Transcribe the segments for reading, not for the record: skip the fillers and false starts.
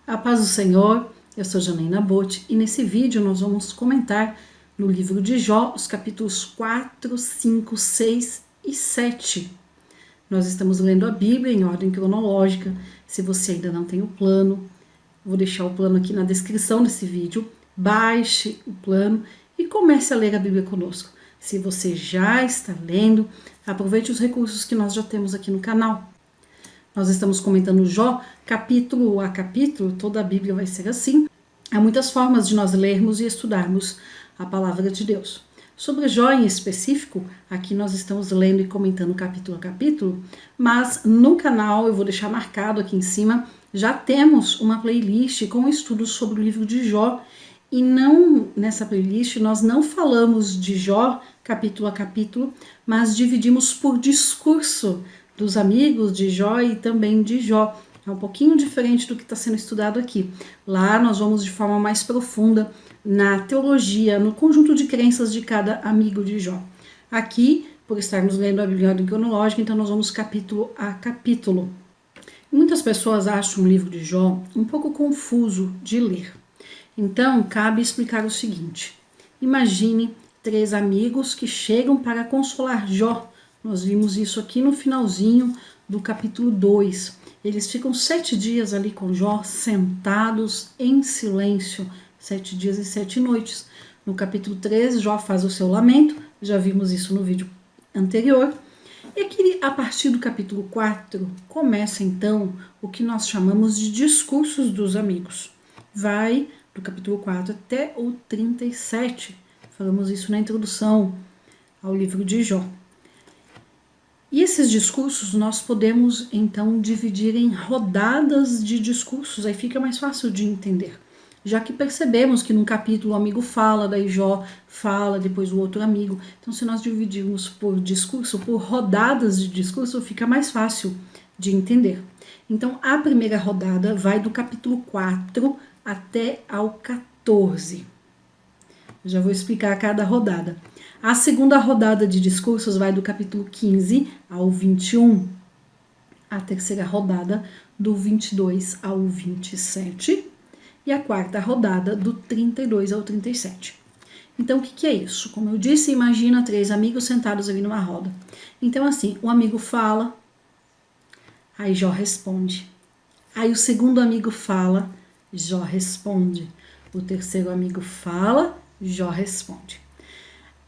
A paz do Senhor, eu sou Janaína Botti e nesse vídeo nós vamos comentar no livro de Jó os capítulos 4, 5, 6 e 7. Nós estamos lendo a Bíblia em ordem cronológica. Se você ainda não tem o plano, vou deixar o plano aqui na descrição desse vídeo. Baixe o plano e comece a ler a Bíblia conosco. Se você já está lendo, aproveite os recursos que nós já temos aqui no canal. Nós estamos comentando Jó, capítulo a capítulo, toda a Bíblia vai ser assim. Há muitas formas de nós lermos e estudarmos a palavra de Deus. Sobre Jó em específico, aqui nós estamos lendo e comentando capítulo a capítulo, mas no canal, eu vou deixar marcado aqui em cima, já temos uma playlist com estudos sobre o livro de Jó. E não nessa playlist nós não falamos de Jó capítulo a capítulo, mas dividimos por discurso dos amigos de Jó e também de Jó. É um pouquinho diferente do que está sendo estudado aqui. Lá nós vamos de forma mais profunda na teologia, no conjunto de crenças de cada amigo de Jó. Aqui, por estarmos lendo a Bíblia em ordem cronológica, então nós vamos capítulo a capítulo. Muitas pessoas acham o livro de Jó um pouco confuso de ler. Então, cabe explicar o seguinte. Imagine 3 amigos que chegam para consolar Jó. Nós vimos isso aqui no finalzinho do capítulo 2. Eles ficam 7 dias ali com Jó, sentados em silêncio, 7 dias e 7 noites. No capítulo 3, Jó faz o seu lamento, já vimos isso no vídeo anterior. E aqui, a partir do capítulo 4, começa então o que nós chamamos de discursos dos amigos. Vai do capítulo 4 até o 37. Falamos isso na introdução ao livro de Jó. E esses discursos nós podemos então dividir em rodadas de discursos, aí fica mais fácil de entender. Já que percebemos que num capítulo o amigo fala, daí Jó fala, depois o outro amigo. Então se nós dividirmos por discurso, por rodadas de discurso, fica mais fácil de entender. Então a primeira rodada vai do capítulo 4 até ao 14. Eu já vou explicar cada rodada. A segunda rodada de discursos vai do capítulo 15 ao 21. A terceira rodada do 22 ao 27. E a quarta rodada do 32 ao 37. Então, o que é isso? Como eu disse, imagina 3 amigos sentados ali numa roda. Então, assim, um amigo fala, aí Jó responde. Aí o segundo amigo fala, Jó responde. O terceiro amigo fala, Jó responde.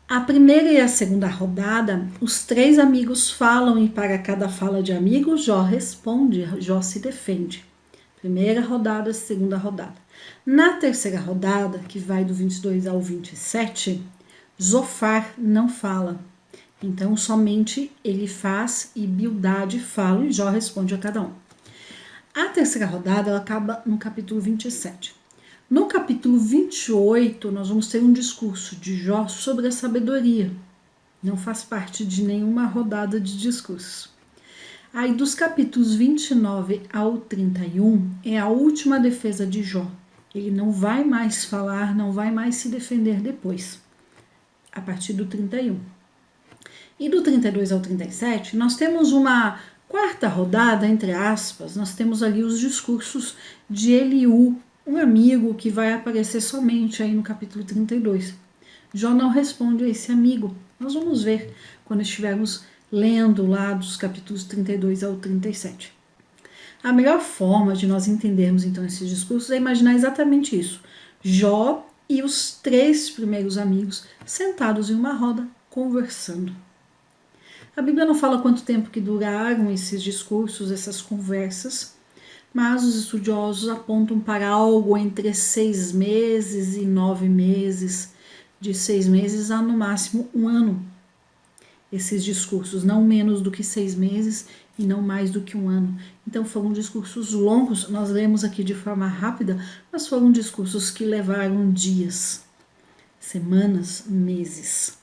A primeira e a segunda rodada, os 3 amigos falam e para cada fala de amigo, Jó responde, Jó se defende. Primeira rodada, segunda rodada. Na terceira rodada, que vai do 22 ao 27, Zofar não fala. Então, somente ele faz e Bildade fala e Jó responde a cada um. A terceira rodada ela acaba no capítulo 27. No capítulo 28, nós vamos ter um discurso de Jó sobre a sabedoria. Não faz parte de nenhuma rodada de discursos. Aí, dos capítulos 29 ao 31, é a última defesa de Jó. Ele não vai mais falar, não vai mais se defender depois, a partir do 31. E do 32 ao 37, nós temos uma quarta rodada, entre aspas, nós temos ali os discursos de Eliú, um amigo que vai aparecer somente aí no capítulo 32. Jó não responde a esse amigo. Nós vamos ver quando estivermos lendo lá dos capítulos 32 ao 37. A melhor forma de nós entendermos então esses discursos é imaginar exatamente isso. Jó e os 3 primeiros amigos sentados em uma roda conversando. A Bíblia não fala quanto tempo que duraram esses discursos, essas conversas, mas os estudiosos apontam para algo entre 6 meses e 9 meses, de 6 meses a no máximo 1 ano. Esses discursos, não menos do que 6 meses e não mais do que 1 ano. Então foram discursos longos, nós lemos aqui de forma rápida, mas foram discursos que levaram dias, semanas, meses.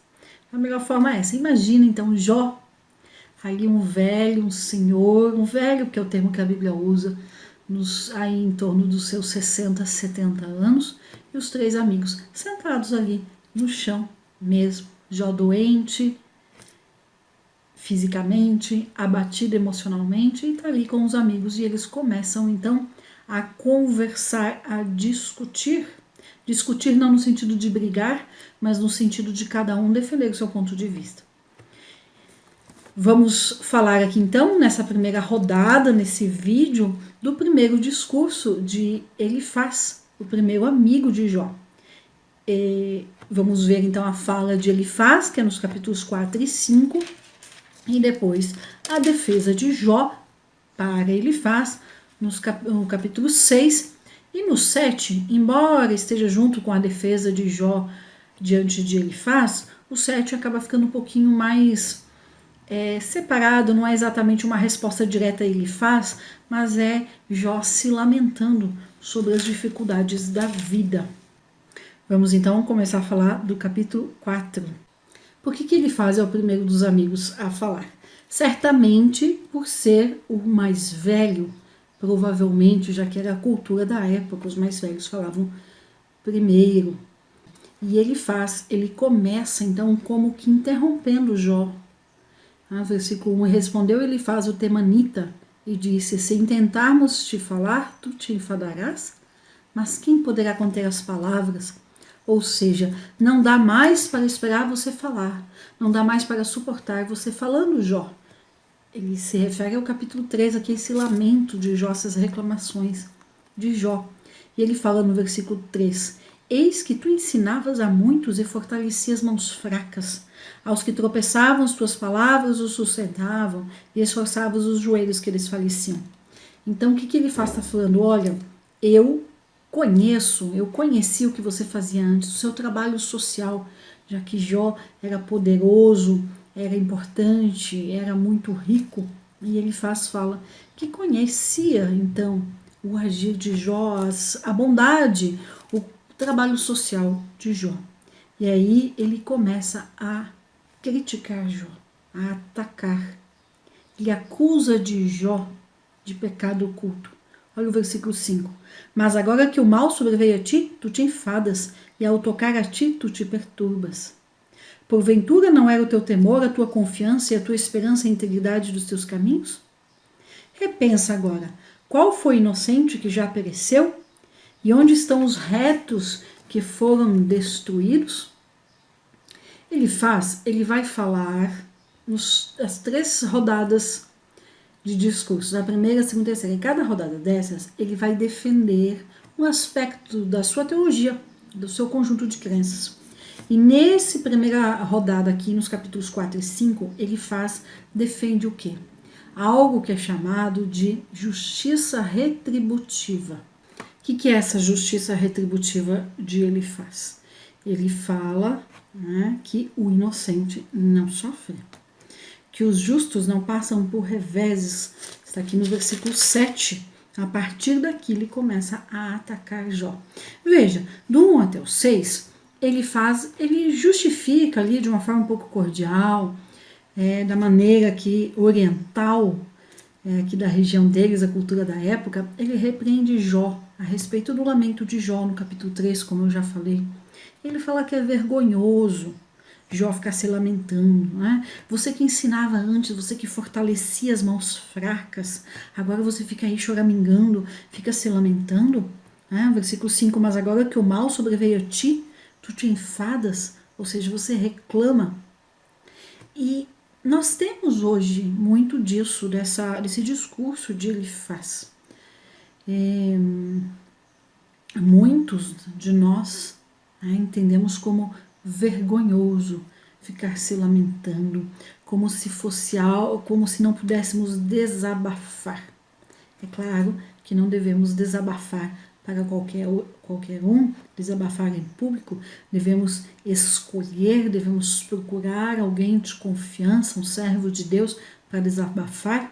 A melhor forma é essa. Imagina então Jó, ali um velho, um senhor, um velho que é o termo que a Bíblia usa, aí em torno dos seus 60, 70 anos, e os 3 amigos sentados ali no chão mesmo, Jó doente, fisicamente, abatido emocionalmente, e está ali com os amigos, e eles começam então a conversar, a discutir. Discutir não no sentido de brigar, mas no sentido de cada um defender o seu ponto de vista. Vamos falar aqui então, nessa primeira rodada, nesse vídeo, do primeiro discurso de Elifaz, o primeiro amigo de Jó. Vamos ver então a fala de Elifaz, que é nos capítulos 4 e 5, e depois a defesa de Jó para Elifaz, no capítulo 6 e no 7, embora esteja junto com a defesa de Jó diante de Elifaz, o 7 acaba ficando um pouquinho mais separado, não é exatamente uma resposta direta a Elifaz, mas é Jó se lamentando sobre as dificuldades da vida. Vamos então começar a falar do capítulo 4. Por que Elifaz é o primeiro dos amigos a falar? Certamente por ser o mais velho, provavelmente, já que era a cultura da época, os mais velhos falavam primeiro. E ele começa então como que interrompendo Jó. Versículo 1, respondeu Elifaz o temanita e disse: se intentarmos te falar, tu te enfadarás? Mas quem poderá conter as palavras? Ou seja, não dá mais para esperar você falar, não dá mais para suportar você falando, Jó. Ele se refere ao capítulo 3, aqui esse lamento de Jó, essas reclamações de Jó. E ele fala no versículo 3, eis que tu ensinavas a muitos e fortalecias mãos fracas. Aos que tropeçavam as tuas palavras os sustentavam e esforçavas os joelhos que eles faleciam. Então o que ele faz? Está falando, olha, eu conheci o que você fazia antes, o seu trabalho social, já que Jó era poderoso, era importante, era muito rico, e ele fala que conhecia então o agir de Jó, a bondade, o trabalho social de Jó. E aí ele começa a criticar Jó, a atacar. Ele acusa de Jó de pecado oculto. Olha o versículo 5. Mas agora que o mal sobreveio a ti, tu te enfadas, e ao tocar a ti, tu te perturbas. Porventura não era o teu temor, a tua confiança e a tua esperança e a integridade dos teus caminhos? Repensa agora, qual foi o inocente que já pereceu? E onde estão os retos que foram destruídos? Ele vai falar nas 3 rodadas de discursos, na primeira, segunda e terceira. Em cada rodada dessas, ele vai defender um aspecto da sua teologia, do seu conjunto de crenças. E nessa primeira rodada aqui, nos capítulos 4 e 5, ele defende o quê? Algo que é chamado de justiça retributiva. O que é essa justiça retributiva de Elifaz? Ele fala que o inocente não sofre, que os justos não passam por reveses. Está aqui no versículo 7. A partir daqui ele começa a atacar Jó. Veja, do 1 até o 6, ele justifica ali de uma forma um pouco cordial, da maneira que oriental, aqui da região deles, a cultura da época, ele repreende Jó a respeito do lamento de Jó no capítulo 3, como eu já falei. Ele fala que é vergonhoso Jó ficar se lamentando, Você que ensinava antes, você que fortalecia as mãos fracas, agora você fica aí choramingando, fica se lamentando, Versículo 5, mas agora que o mal sobreveio a ti, tu te enfadas, ou seja, você reclama. E nós temos hoje muito disso, desse discurso de Elifaz. Muitos de nós entendemos como vergonhoso ficar se lamentando, como se fosse algo, como se não pudéssemos desabafar. É claro que não devemos desabafar para qualquer um, desabafar em público, devemos escolher, devemos procurar alguém de confiança, um servo de Deus para desabafar,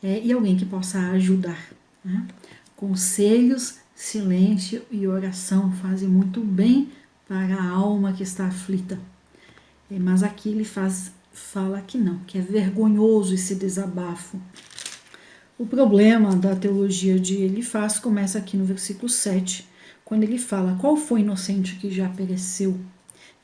e alguém que possa ajudar. Conselhos, silêncio e oração fazem muito bem para a alma que está aflita. Mas aqui ele fala que não, que é vergonhoso esse desabafo. O problema da teologia de Elifaz começa aqui no versículo 7, quando ele fala: qual foi o inocente que já pereceu?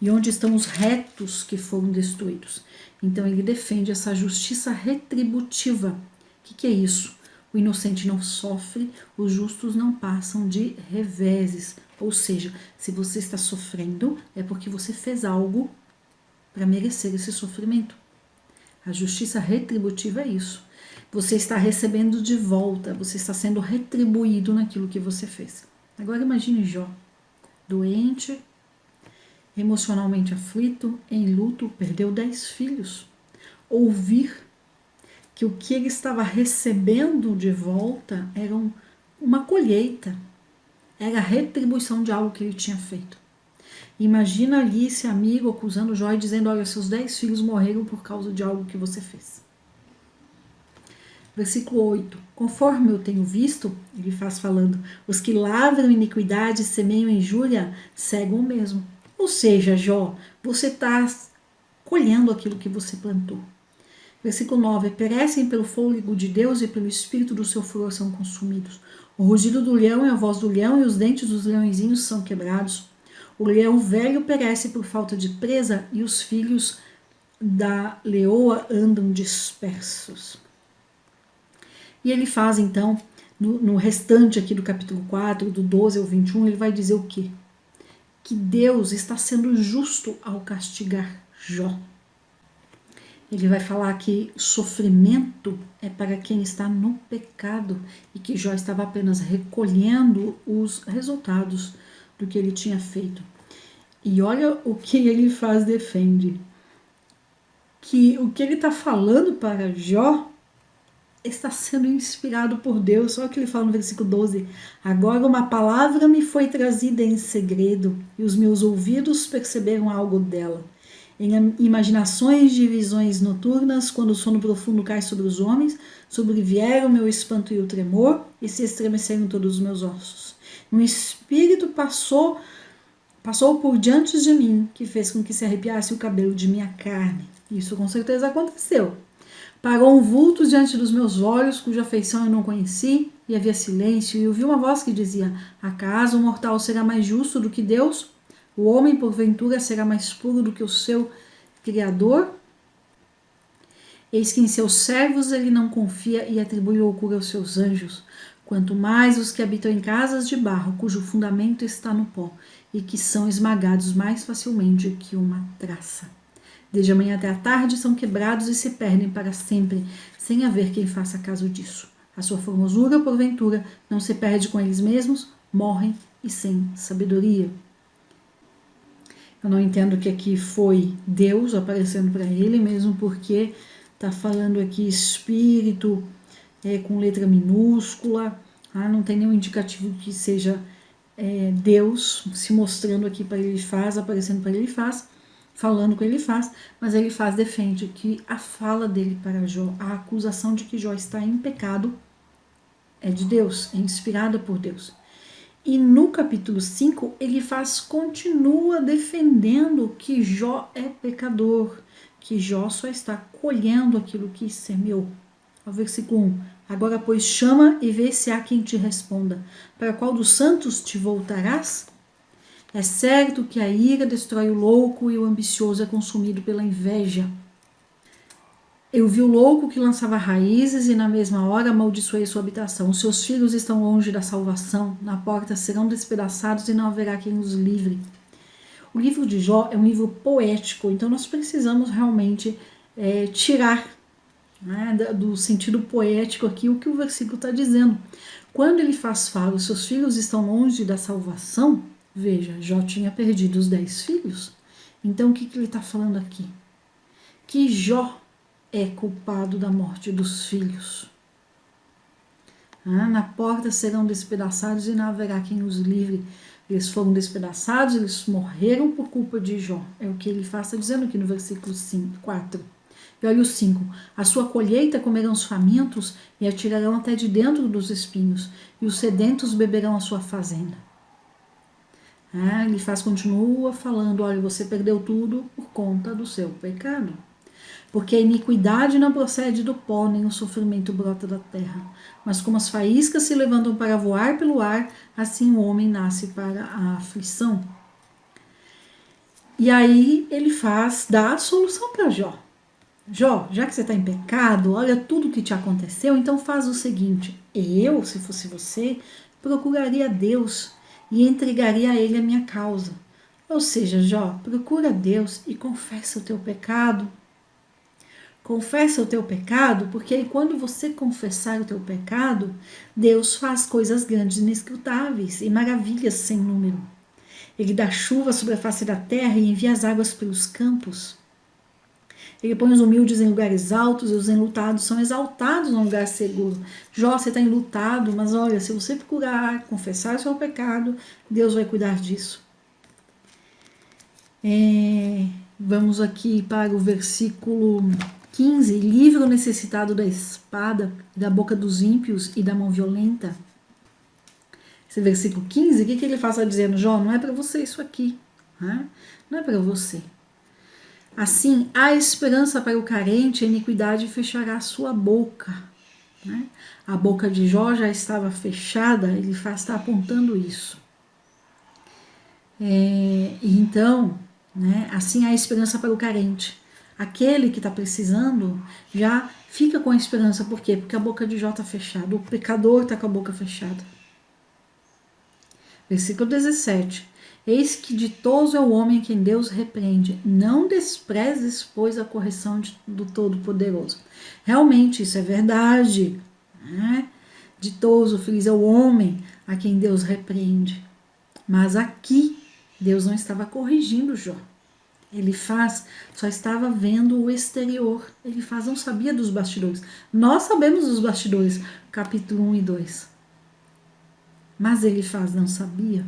E onde estão os retos que foram destruídos? Então ele defende essa justiça retributiva. O que é isso? O inocente não sofre, os justos não passam de reveses. Ou seja, se você está sofrendo, é porque você fez algo para merecer esse sofrimento. A justiça retributiva é isso. Você está recebendo de volta, você está sendo retribuído naquilo que você fez. Agora imagine Jó, doente, emocionalmente aflito, em luto, perdeu 10 filhos. Ouvir que o que ele estava recebendo de volta era uma colheita, era a retribuição de algo que ele tinha feito. Imagina ali esse amigo acusando Jó e dizendo: olha, seus 10 filhos morreram por causa de algo que você fez. Versículo 8. Conforme eu tenho visto, ele faz falando, os que lavram iniquidade e semeiam injúria, cegam o mesmo. Ou seja, Jó, você está colhendo aquilo que você plantou. Versículo 9. Perecem pelo fôlego de Deus e pelo espírito do seu furor são consumidos. O rugido do leão e a voz do leão e os dentes dos leõezinhos são quebrados. O leão velho perece por falta de presa e os filhos da leoa andam dispersos. E ele faz então, no restante aqui do capítulo 4, do 12 ao 21, ele vai dizer o quê? Que Deus está sendo justo ao castigar Jó. Ele vai falar que sofrimento é para quem está no pecado e que Jó estava apenas recolhendo os resultados do que ele tinha feito. E olha o que ele faz, defende. Que o que ele está falando para Jó está sendo inspirado por Deus. Olha o que ele fala no versículo 12. Agora uma palavra me foi trazida em segredo e os meus ouvidos perceberam algo dela. Em imaginações de visões noturnas, quando o sono profundo cai sobre os homens, sobrevieram o meu espanto e o tremor, e se estremeceram todos os meus ossos. Um espírito passou por diante de mim, que fez com que se arrepiasse o cabelo de minha carne. Isso com certeza aconteceu. Parou um vulto diante dos meus olhos, cuja feição eu não conheci, e havia silêncio, e ouvi uma voz que dizia: acaso o mortal será mais justo do que Deus? O homem, porventura, será mais puro do que o seu Criador? Eis que em seus servos ele não confia e atribui loucura aos seus anjos. Quanto mais os que habitam em casas de barro, cujo fundamento está no pó, e que são esmagados mais facilmente que uma traça. Desde a manhã até a tarde são quebrados e se perdem para sempre, sem haver quem faça caso disso. A sua formosura, porventura, não se perde com eles mesmos, morrem e sem sabedoria. Eu não entendo que aqui foi Deus aparecendo para ele, mesmo porque está falando aqui espírito com letra minúscula, não tem nenhum indicativo que seja Deus se mostrando aqui para ele faz, aparecendo para ele faz, falando com ele faz, mas ele faz defende que a fala dele para Jó, a acusação de que Jó está em pecado é de Deus, é inspirada por Deus. E no capítulo 5, ele continua defendendo que Jó é pecador, que Jó só está colhendo aquilo que semeou. O versículo 1. Agora, pois, chama e vê se há quem te responda. Para qual dos santos te voltarás? É certo que a ira destrói o louco e o ambicioso é consumido pela inveja. Eu vi o louco que lançava raízes e na mesma hora amaldiçoei sua habitação. Os seus filhos estão longe da salvação, na porta serão despedaçados e não haverá quem os livre. O livro de Jó é um livro poético, então nós precisamos realmente tirar do sentido poético aqui o que o versículo está dizendo. Quando ele fala, os seus filhos estão longe da salvação, veja, Jó tinha perdido os 10 filhos. Então o que ele está falando aqui? Que Jó é culpado da morte dos filhos. Na porta serão despedaçados e não haverá quem os livre. Eles foram despedaçados, eles morreram por culpa de Jó. É o que ele está dizendo aqui no versículo 4. E olha o 5. A sua colheita comerão os famintos e atirarão até de dentro dos espinhos, e os sedentos beberão a sua fazenda. Ele continua falando, olha, você perdeu tudo por conta do seu pecado. Porque a iniquidade não procede do pó, nem o sofrimento brota da terra. Mas como as faíscas se levantam para voar pelo ar, assim o homem nasce para a aflição. E aí ele dá a solução para Jó. Jó, já que você está em pecado, olha tudo que te aconteceu, então faz o seguinte, Eu, se fosse você, procuraria a Deus e entregaria a Ele a minha causa. Ou seja, Jó, procura a Deus e confessa o teu pecado. Confessa o teu pecado, porque aí quando você confessar o teu pecado, Deus faz coisas grandes, inescrutáveis e maravilhas sem número. Ele dá chuva sobre a face da terra e envia as águas pelos campos. Ele põe os humildes em lugares altos e os enlutados são exaltados num lugar seguro. Jó, você está enlutado, mas olha, se você procurar confessar o seu pecado, Deus vai cuidar disso. Vamos aqui para o versículo 15. Livra o necessitado da espada, da boca dos ímpios e da mão violenta. Esse versículo 15, o que ele faz dizendo? Jó, não é para você isso aqui. Né? Não é para você. Assim, há esperança para o carente, a iniquidade fechará a sua boca. Né? A boca de Jó já estava fechada, ele está apontando isso. Então, né, assim há esperança para o carente. Aquele que está precisando já fica com a esperança. Por quê? Porque a boca de Jó está fechada. O pecador está com a boca fechada. Versículo 17. Eis que ditoso é o homem quem Deus repreende. Não desprezes, pois, a correção do Todo-Poderoso. Realmente, isso é verdade. Né? Ditoso, feliz é o homem a quem Deus repreende. Mas aqui, Deus não estava corrigindo Jó. Ele só estava vendo o exterior. Ele não sabia dos bastidores. Nós sabemos dos bastidores, capítulo 1 e 2. Mas ele não sabia.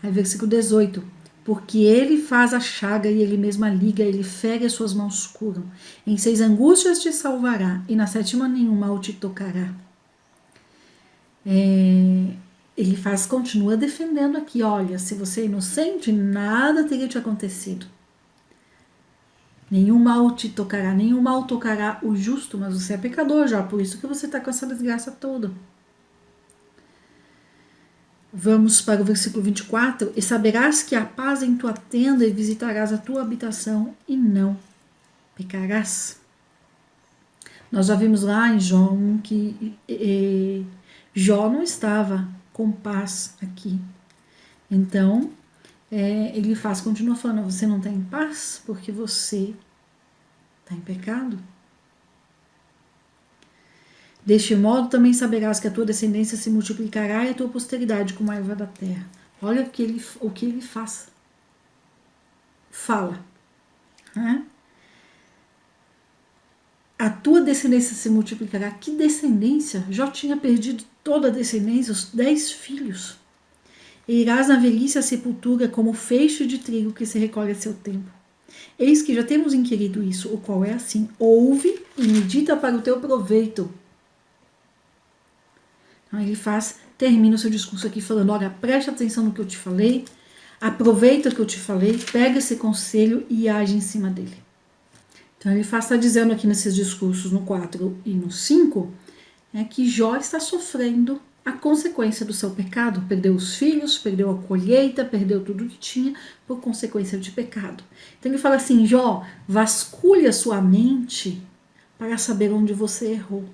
Aí versículo 18. Porque ele faz a chaga e ele mesmo a liga, ele fere as suas mãos curam. Em 6 angústias te salvará, e na 7ª nenhum mal te tocará. Ele continua defendendo aqui, olha, se você é inocente, nada teria te acontecido. Nenhum mal te tocará, nenhum mal tocará o justo, mas você é pecador já, por isso que você está com essa desgraça toda. Vamos para o versículo 24. E saberás que há paz em tua tenda e visitarás a tua habitação e não pecarás. Nós já vimos lá em Jó que Jó não estava com paz aqui. Então, ele continua falando, você não está em paz porque você está em pecado. Deste modo também saberás que a tua descendência se multiplicará e a tua posteridade como a erva da terra. Olha o que ele faz. Fala. Né? A tua descendência se multiplicará. Que descendência? Jó tinha perdido toda a descendência, os 10 filhos. E irás na velhice à sepultura como feixe de trigo que se recolhe a seu tempo. Eis que já temos inquirido isso, o qual é assim. Ouve e medita para o teu proveito. Então ele termina o seu discurso aqui falando, olha, preste atenção no que eu te falei, aproveita o que eu te falei, pega esse conselho e age em cima dele. Então ele está dizendo aqui nesses discursos no 4 e no 5, que Jó está sofrendo a consequência do seu pecado, perdeu os filhos, perdeu a colheita, perdeu tudo que tinha por consequência de pecado. Então ele fala assim, Jó, vasculhe a sua mente para saber onde você errou.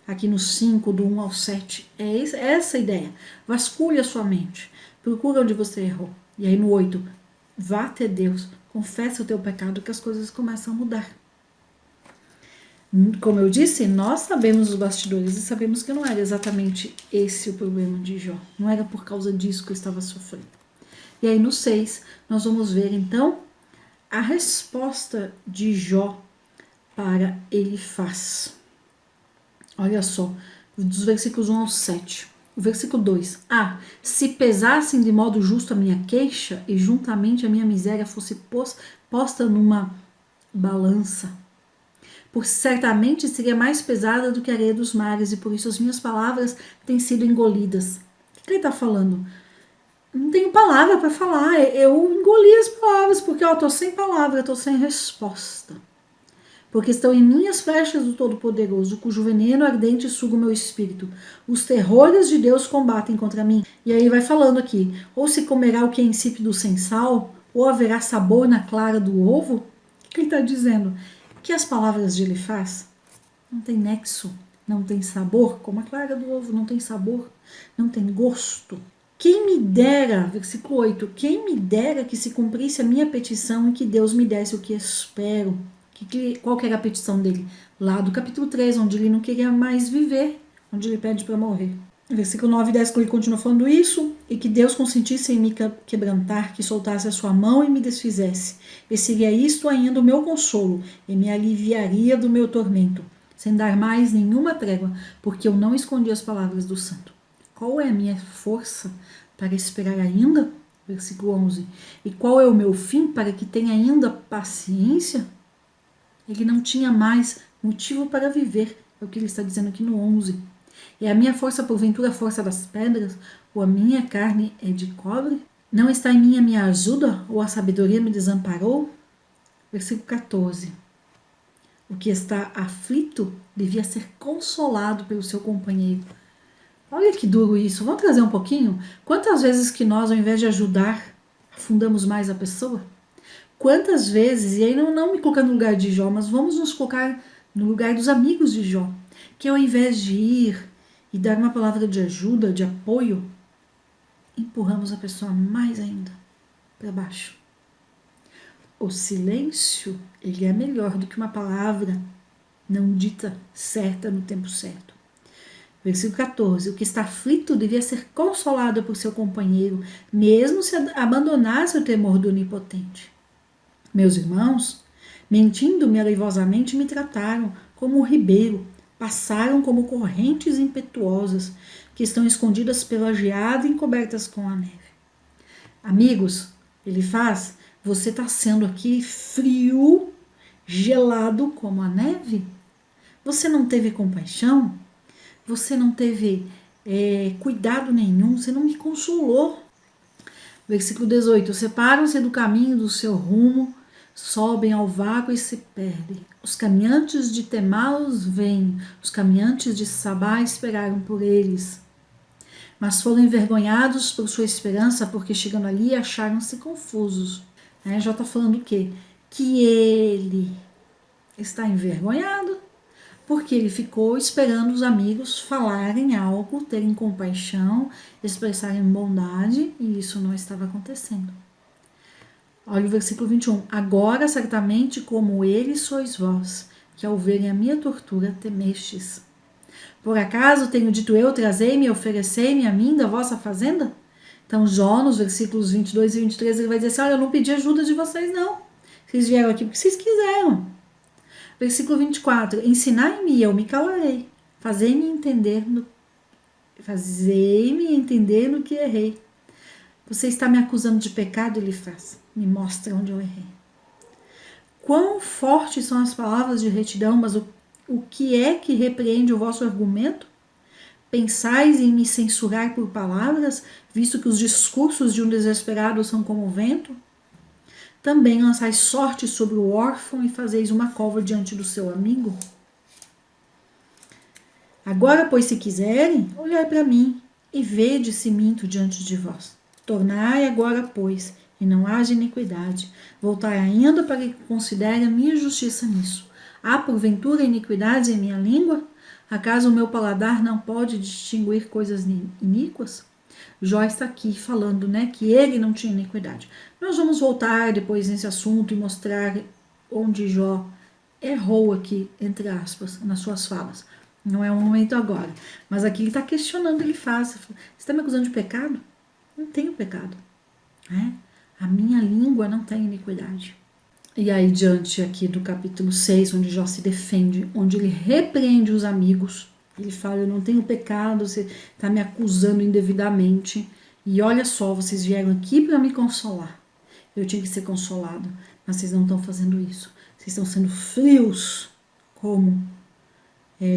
Aqui no 5, do 1 ao 7, é essa a ideia. Vasculhe a sua mente, procura onde você errou. E aí no 8, vá até Deus, confessa o teu pecado que as coisas começam a mudar. Como eu disse, nós sabemos os bastidores e sabemos que não era exatamente esse o problema de Jó. Não era por causa disso que eu estava sofrendo. E aí no 6, nós vamos ver então a resposta de Jó para Elifaz. Olha só, dos versículos 1 ao 7. O versículo 2. Se pesassem de modo justo a minha queixa e juntamente a minha miséria fosse posta numa balança, por certamente seria mais pesada do que a areia dos mares, e por isso as minhas palavras têm sido engolidas. O que ele está falando? Não tenho palavra para falar, eu engoli as palavras, porque eu estou sem palavra, estou sem resposta. Porque estão em minhas flechas do Todo-Poderoso, cujo veneno ardente suga o meu espírito. Os terrores de Deus combatem contra mim. E aí vai falando aqui, ou se comerá o que é insípido sem sal, ou haverá sabor na clara do ovo? O que ele está dizendo? Que as palavras de Elifaz não tem nexo, não tem sabor, como a clara do ovo não tem sabor, não tem gosto. Quem me dera, versículo 8, quem me dera que se cumprisse a minha petição e que Deus me desse o que espero. Qual que era a petição dele? Lá do capítulo 3, onde ele não queria mais viver, onde ele pede para morrer. Versículo 9 e 10, ele continua falando isso, e que Deus consentisse em me quebrantar, que soltasse a sua mão e me desfizesse. E seria isto ainda o meu consolo, e me aliviaria do meu tormento, sem dar mais nenhuma trégua, porque eu não escondi as palavras do santo. Qual é a minha força para esperar ainda? Versículo 11. E qual é o meu fim para que tenha ainda paciência? Ele não tinha mais motivo para viver, é o que ele está dizendo aqui no 11. É a minha força, porventura, a força das pedras? Ou a minha carne é de cobre? Não está em mim a minha ajuda? Ou a sabedoria me desamparou? Versículo 14. O que está aflito devia ser consolado pelo seu companheiro. Olha que duro isso. Vamos trazer um pouquinho? Quantas vezes que nós, ao invés de ajudar, afundamos mais a pessoa? Quantas vezes, e aí não me colocar no lugar de Jó, mas vamos nos colocar no lugar dos amigos de Jó, que ao invés de ir e dar uma palavra de ajuda, de apoio, empurramos a pessoa mais ainda para baixo. O silêncio, ele é melhor do que uma palavra não dita certa no tempo certo. Versículo 14. O que está aflito devia ser consolado por seu companheiro, mesmo se abandonasse o temor do onipotente. Meus irmãos, mentindo-me aleivosamente, me trataram como um ribeiro, passaram como correntes impetuosas, que estão escondidas pela geada e encobertas com a neve. Amigos, ele faz, você está sendo aqui frio, gelado como a neve? Você não teve compaixão? Você não teve cuidado nenhum? Você não me consolou? Versículo 18. Separam-se do caminho do seu rumo, sobem ao vácuo e se perdem. Os caminhantes de Temaus vêm, os caminhantes de Sabá esperaram por eles. Mas foram envergonhados por sua esperança, porque chegando ali acharam-se confusos. Já está falando o quê? Que ele está envergonhado, porque ele ficou esperando os amigos falarem algo, terem compaixão, expressarem bondade, e isso não estava acontecendo. Olha o versículo 21. Agora, certamente, como ele sois vós, que ao verem a minha tortura temestes. Por acaso tenho dito eu, trazei-me e oferecei-me a mim da vossa fazenda? Então, Jó, nos versículos 22 e 23, ele vai dizer assim, olha, eu não pedi ajuda de vocês, não. Vocês vieram aqui porque vocês quiseram. Versículo 24. Ensinai-me e eu me calarei. Fazei-me entender no que errei. Você está me acusando de pecado? Ele faz. Me mostra onde eu errei. Quão fortes são as palavras de retidão, mas o que é que repreende o vosso argumento? Pensais em me censurar por palavras, visto que os discursos de um desesperado são como o vento? Também lançais sorte sobre o órfão e fazeis uma cova diante do seu amigo? Agora, pois, se quiserem, olhai para mim e vede se minto diante de vós. Tornai agora, pois, e não haja iniquidade. Voltai ainda para que considere a minha justiça nisso. Há, porventura, iniquidade em minha língua? Acaso o meu paladar não pode distinguir coisas iníquas? Jó está aqui falando, que ele não tinha iniquidade. Nós vamos voltar depois nesse assunto e mostrar onde Jó errou aqui, entre aspas, nas suas falas. Não é o momento agora. Mas aqui ele está questionando, ele faz. Você está me acusando de pecado? Não tenho pecado. A minha língua não tem iniquidade. E aí, diante aqui do capítulo 6, onde Jó se defende, onde ele repreende os amigos, ele fala, eu não tenho pecado, você está me acusando indevidamente. E olha só, vocês vieram aqui para me consolar. Eu tinha que ser consolado, mas vocês não estão fazendo isso. Vocês estão sendo frios, como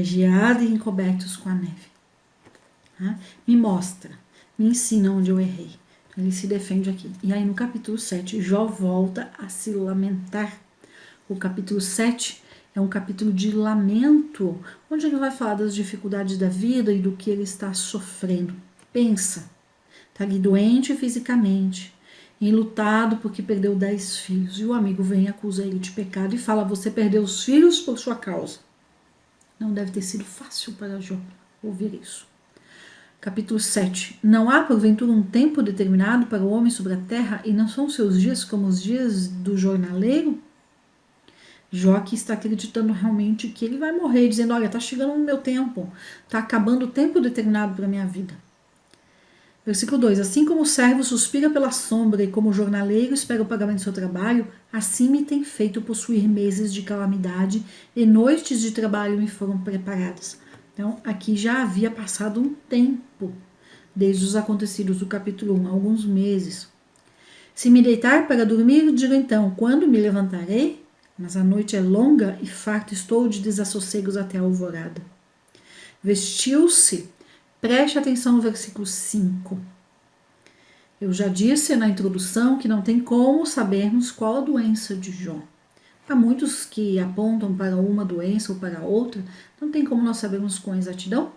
geada e encobertos com a neve. Me mostra, me ensina onde eu errei. Ele se defende aqui. E aí no capítulo 7, Jó volta a se lamentar. O capítulo 7 é um capítulo de lamento, onde ele vai falar das dificuldades da vida e do que ele está sofrendo. Pensa, está ali doente fisicamente, enlutado porque perdeu 10 filhos. E o amigo vem e acusa ele de pecado e fala, você perdeu os filhos por sua causa. Não deve ter sido fácil para Jó ouvir isso. Capítulo 7. Não há, porventura, um tempo determinado para o homem sobre a terra, e não são seus dias como os dias do jornaleiro? Jó que está acreditando realmente que ele vai morrer, dizendo, olha, está chegando o meu tempo, está acabando o tempo determinado para a minha vida. Versículo 2. Assim como o servo suspira pela sombra e como o jornaleiro espera o pagamento do seu trabalho, assim me tem feito possuir meses de calamidade e noites de trabalho me foram preparadas. Então, aqui já havia passado um tempo, desde os acontecidos do capítulo 1, alguns meses. Se me deitar para dormir, digo então, quando me levantarei? Mas a noite é longa e farto estou de desassossegos até a alvorada. Vestiu-se. Preste atenção no versículo 5. Eu já disse na introdução que não tem como sabermos qual a doença de Jó. Há muitos que apontam para uma doença ou para outra, não tem como nós sabermos com exatidão,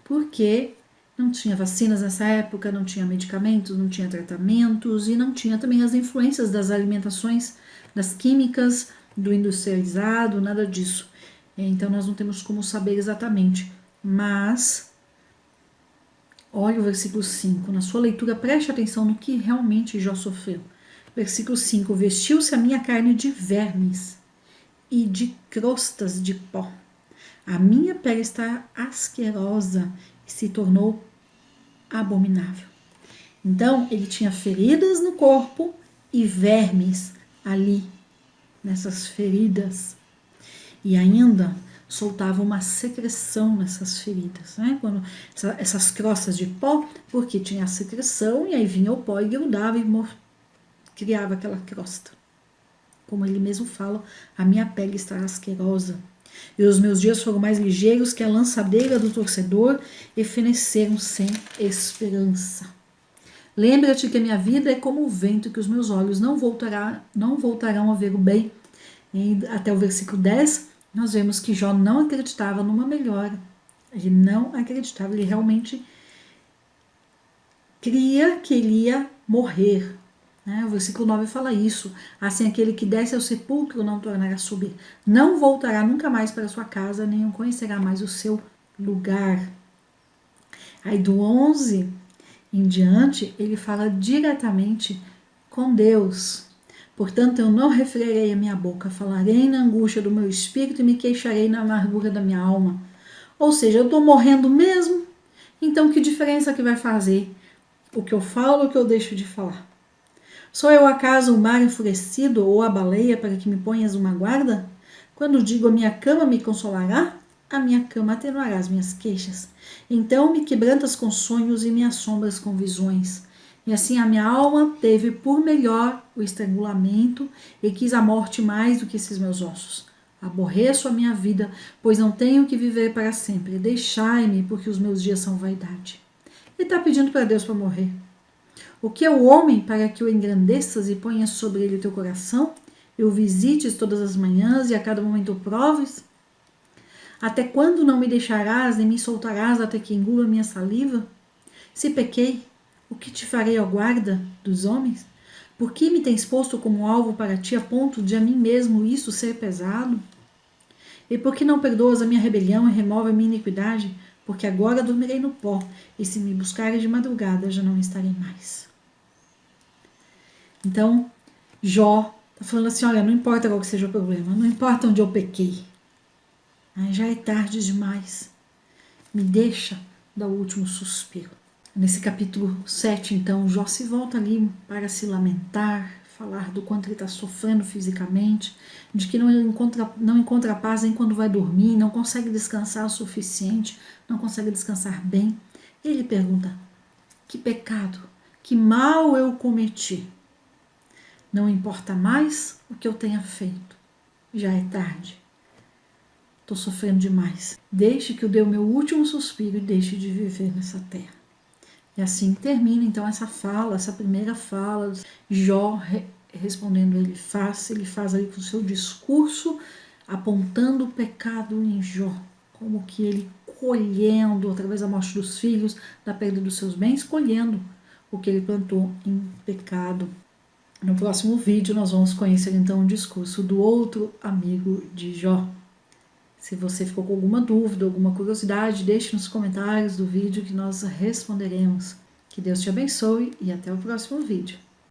porque não tinha vacinas nessa época, não tinha medicamentos, não tinha tratamentos e não tinha também as influências das alimentações, das químicas, do industrializado, nada disso. Então nós não temos como saber exatamente, mas olha o versículo 5, na sua leitura preste atenção no que realmente Jó sofreu. Versículo 5, vestiu-se a minha carne de vermes e de crostas de pó. A minha pele está asquerosa e se tornou abominável. Então, ele tinha feridas no corpo e vermes ali, nessas feridas. E ainda soltava uma secreção nessas feridas, né? Quando essas crostas de pó, porque tinha a secreção e aí vinha o pó e grudava e criava aquela crosta. Como ele mesmo fala, a minha pele está asquerosa. E os meus dias foram mais ligeiros que a lançadeira do torcedor e feneceram sem esperança. Lembra-te que a minha vida é como o vento, que os meus olhos não voltarão a ver o bem. E até o versículo 10, nós vemos que Jó não acreditava numa melhora. Ele não acreditava, ele realmente cria que ele ia morrer. O versículo 9 fala isso. Assim, aquele que desce ao sepulcro não tornará a subir. Não voltará nunca mais para sua casa, nem conhecerá mais o seu lugar. Aí do 11 em diante, ele fala diretamente com Deus. Portanto, eu não refrearei a minha boca, falarei na angústia do meu espírito e me queixarei na amargura da minha alma. Ou seja, eu estou morrendo mesmo, então que diferença que vai fazer o que eu falo ou o que eu deixo de falar? Sou eu acaso o mar enfurecido ou a baleia para que me ponhas uma guarda? Quando digo a minha cama me consolará, a minha cama atenuará as minhas queixas. Então me quebrantas com sonhos e me assombras com visões. E assim a minha alma teve por melhor o estrangulamento e quis a morte mais do que esses meus ossos. Aborreço a minha vida, pois não tenho que viver para sempre. Deixai-me, porque os meus dias são vaidade. Ele está pedindo para Deus para morrer. O que é o homem para que o engrandeças e ponhas sobre ele o teu coração? E o visites todas as manhãs e a cada momento o proves? Até quando não me deixarás, nem me soltarás até que engula minha saliva? Se pequei, o que te farei, ó guarda dos homens? Por que me tens posto como alvo para ti a ponto de a mim mesmo isso ser pesado? E por que não perdoas a minha rebelião e remove a minha iniquidade? Porque agora dormirei no pó, e se me buscares de madrugada já não estarei mais. Então, Jó está falando assim, olha, não importa qual que seja o problema, não importa onde eu pequei, já é tarde demais, me deixa dar o último suspiro. Nesse capítulo 7, então, Jó se volta ali para se lamentar, falar do quanto ele está sofrendo fisicamente, de que não encontra paz nem quando vai dormir, não consegue descansar o suficiente, não consegue descansar bem. Ele pergunta, que pecado, que mal eu cometi? Não importa mais o que eu tenha feito, já é tarde. Estou sofrendo demais. Deixe que eu dê o meu último suspiro e deixe de viver nessa terra. E assim termina então essa fala, essa primeira fala, Jó respondendo, ele faz ali com o seu discurso, apontando o pecado em Jó, como que ele colhendo, através da morte dos filhos, da perda dos seus bens, colhendo o que ele plantou em pecado. No próximo vídeo nós vamos conhecer então o discurso do outro amigo de Jó. Se você ficou com alguma dúvida, alguma curiosidade, deixe nos comentários do vídeo que nós responderemos. Que Deus te abençoe e até o próximo vídeo.